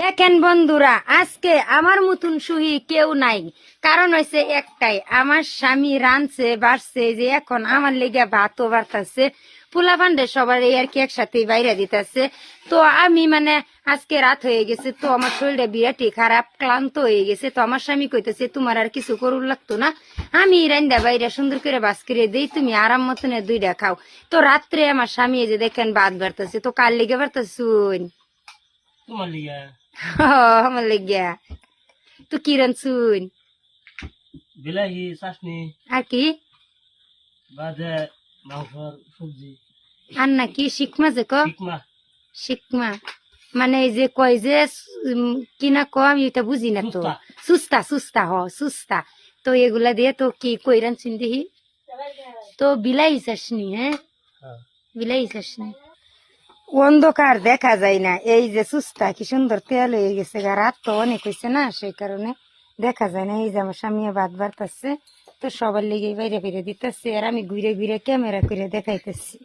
দেখেন বন্ধুরা, আজকে আমার মতন সুহি কেউ নাই। কারণ হয়েছে একটাই, আমার স্বামী রাঁধছে বাড়ছে যে এখন আমার লেগে ভাতও বাড়তেছে, পোলা পান্ডে সবার এই আর কি একসাথে বাইরে দিতেছে। তো আমি আজকে রাত হয়ে গেছে, তো আমার শরীরটা বিরাটই খারাপ, ক্লান্ত হয়ে গেছে। তো আমার স্বামী কইতেছে তোমার আর কিছু করুন লাগতো না, আমি রান্দা বাইরে সুন্দর করে বাস করে দিই, তুমি আরাম মতনে দুইটা খাও। তো রাত্রে আমার স্বামী এই যে দেখেন ভাত বাড়তেছে, তো কার লেগে বাড়তেছুন? তোমার লিগা আমার লেগিয়া। তো কি রানছুন? বিলাহি চাটনি আর কি? বাদে মাংসর সবজি আর নাকি শিখমা যে ক শিকমা শিখমা এই যে কয় যে কি না ক, আমি এটা বুঝি না তো। সুস্তা। সুস্তা সুস্তা সুস্তা। তো এগুলা দিয়ে তো কি কই রানছুন দেখি? তো বিলাই চাসনি? হ্যাঁ, বিলাই চাসনি। অন্ধকার দেখা যায় না, এই যে সুস্তা কি সুন্দর তেল হয়ে গেছে, রাত তো অনেক হয়েছে না, সেই কারণে দেখা যায় না। এই যে আমার স্বামী ভাত বাড়তেছে, তো সবার লেগে বাইরে বাইরে দিতেছে, আর আমি ঘুরে ঘুরে ক্যামেরা করে দেখাইতেছি।